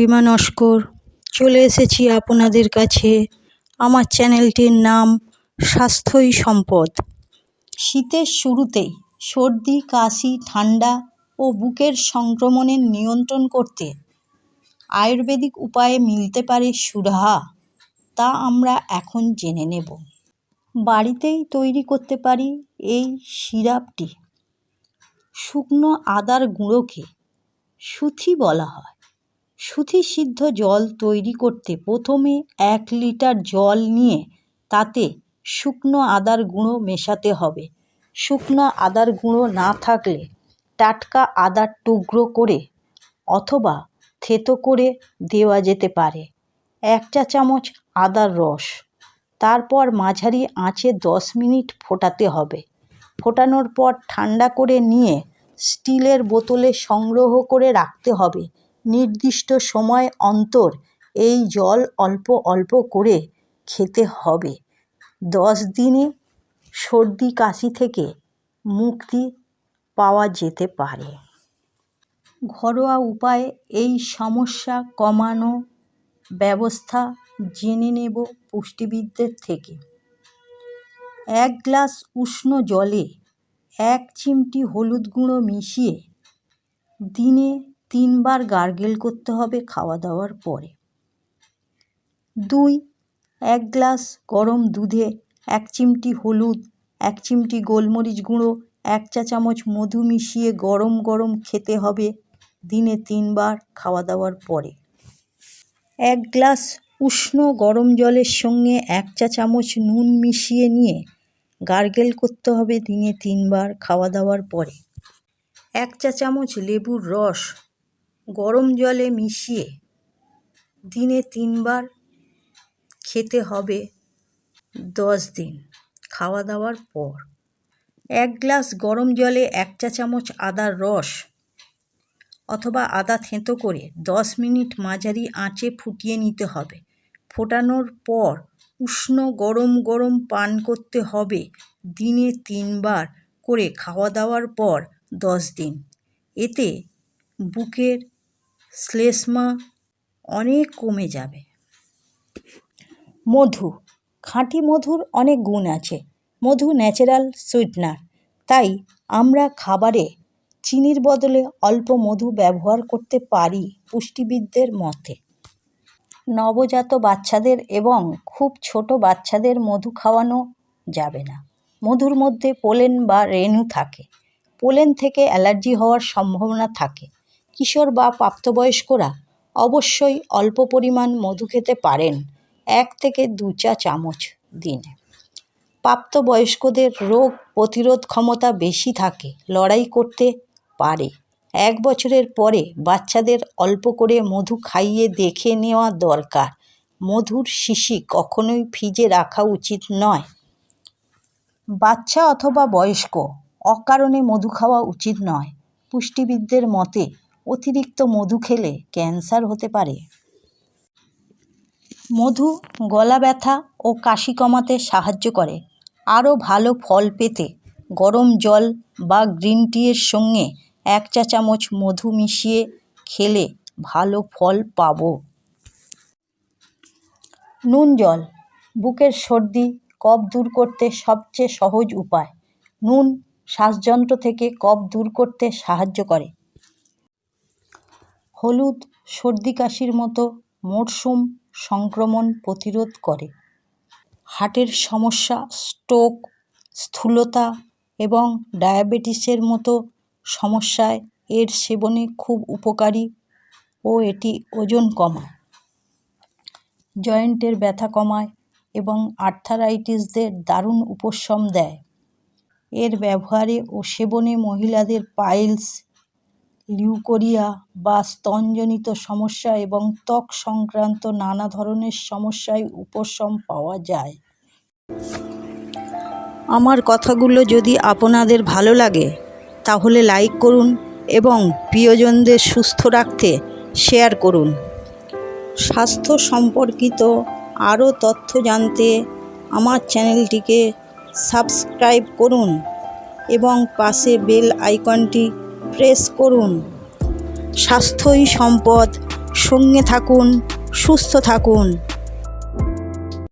নীলিমা নস্কর চলে এসেছি আপনাদের কাছে। আমার চ্যানেলটির নাম স্বাস্থ্যই সম্পদ। শীতের শুরুতেই সর্দি, কাশি, ঠান্ডা ও বুকের সংক্রমণের নিয়ন্ত্রণ করতে আয়ুর্বেদিক উপায়ে মিলতে পারে সুরাহা। তা আমরা এখন জেনে নেব। বাড়িতেই তৈরি করতে পারি এই সিরাপটি। শুকনো আদার গুঁড়োকে সুথি বলা হয়। সুথি সিদ্ধ জল তৈরি করতে প্রথমে 1 লিটার জল নিয়ে তাতে শুকনো আদার গুঁড়ো মেশাতে হবে। শুকনো আদার গুঁড়ো না থাকলে টাটকা আদার টুকরো করে অথবা থেতো করে দেওয়া যেতে পারে। 1 চা চামচ আদার রস, তারপর মাঝারি আঁচে 10 মিনিট ফোটাতে হবে। ফোটানোর পর ঠান্ডা করে নিয়ে স্টিলের বোতলে সংগ্রহ করে রাখতে হবে। নির্দিষ্ট সময় অন্তর এই জল অল্প অল্প করে খেতে হবে। 10 দিনে সর্দি কাশি থেকে মুক্তি পাওয়া যেতে পারে। ঘরোয়া উপায়ে এই সমস্যা কমানো ব্যবস্থা জেনে নেব পুষ্টিবিদদের থেকে। 1 গ্লাস উষ্ণ জলে 1 চিমটি হলুদ গুঁড়ো মিশিয়ে দিনে 3 বার গার্গেল করতে হবে খাওয়া দাওয়ার পরে। 2. 1 গ্লাস গরম দুধে 1 চিমটি হলুদ, 1 চিমটি গোলমরিচ গুঁড়ো, 1 চা চামচ মধু মিশিয়ে গরম গরম খেতে হবে দিনে 3 বার খাওয়া দাওয়ার পরে। 1 গ্লাস উষ্ণ গরম জলের সঙ্গে 1 চা চামচ নুন মিশিয়ে নিয়ে গার্গেল করতে হবে দিনে 3 বার খাওয়া দাওয়ার পরে। 1 চা চামচ লেবুর রস গরম জলে মিশিয়ে দিনে 3 বার খেতে হবে 10 দিন খাওয়া দাওয়ার পর। 1 গ্লাস গরম জলে 1 চা চামচ আদার রস অথবা আদা থেঁতো করে 10 মিনিট মাঝারি আঁচে ফুটিয়ে নিতে হবে। ফোটানোর পর উষ্ণ গরম গরম পান করতে হবে দিনে 3 বার করে খাওয়া দাওয়ার পর 10 দিন। এতে বুকের শ্লেষ্মা অনেক কমে যাবে। মধু। খাঁটি মধুর অনেক গুণ আছে। মধু ন্যাচারাল সুইটনার, তাই আমরা খাবারে চিনির বদলে অল্প মধু ব্যবহার করতে পারি পুষ্টিবিদদের মতে। নবজাত বাচ্চাদের এবং খুব ছোট বাচ্চাদের মধু খাওয়ানো যাবে না। মধুর মধ্যে পোলেন বা রেণু থাকে। পোলেন থেকে অ্যালার্জি হওয়ার সম্ভাবনা থাকে। কিশোর বা প্রাপ্তবয়স্করা অবশ্যই অল্প পরিমাণ মধু খেতে পারেন, 1 থেকে 2 চা চামচ দিনে। প্রাপ্তবয়স্কদের রোগ প্রতিরোধ ক্ষমতা বেশি থাকে, লড়াই করতে পারে। 1 বছরের পরে বাচ্চাদের অল্প করে মধু খাইয়ে দেখে নেওয়া দরকার। মধুর শিশি কখনোই ফ্রিজে রাখা উচিত নয়। বাচ্চা অথবা বয়স্ক অকারণে মধু খাওয়া উচিত নয়। পুষ্টিবিদদের মতে অতিরিক্ত মধু খেলে ক্যান্সার হতে পারে। মধু গলা ব্যথা ও কাশি কমাতে সাহায্য করে। আরও ভালো ফল পেতে গরম জল বা গ্রিন টি এর সঙ্গে 1 চা চামচ মধু মিশিয়ে খেলে ভালো ফল পাবো। নুন জল বুকের সর্দি কফ দূর করতে সবচেয়ে সহজ উপায়। নুন শ্বাসযন্ত্র থেকে কফ দূর করতে সাহায্য করে। হলুদ সর্দি কাশির মতো মরশুম সংক্রমণ প্রতিরোধ করে। হার্টের সমস্যা, স্ট্রোক, স্থূলতা এবং ডায়াবেটিসের মতো সমস্যায় এর সেবনে খুব উপকারী ও এটি ওজন কমায়, জয়েন্টের ব্যথা কমায় এবং আর্থারাইটিসদের দারুণ উপশম দেয়। এর ব্যবহারে ও সেবনে মহিলাদের পাইলস, লিউকোরিয়া বা স্তনজনিত সমস্যা এবং ত্বক সংক্রান্ত নানা ধরনের সমস্যায় উপশম পাওয়া যায়। আমার কথাগুলো যদি আপনাদের ভালো লাগে তাহলে লাইক করুন এবং প্রিয়জনদের সুস্থ রাখতে শেয়ার করুন। স্বাস্থ্য সম্পর্কিত আরও তথ্য জানতে আমার চ্যানেলটিকে সাবস্ক্রাইব করুন এবং পাশে বেল আইকনটি প্রেস করুন। স্বাস্থ্যই সম্পদ, সঙ্গে থাকুন, সুস্থ থাকুন।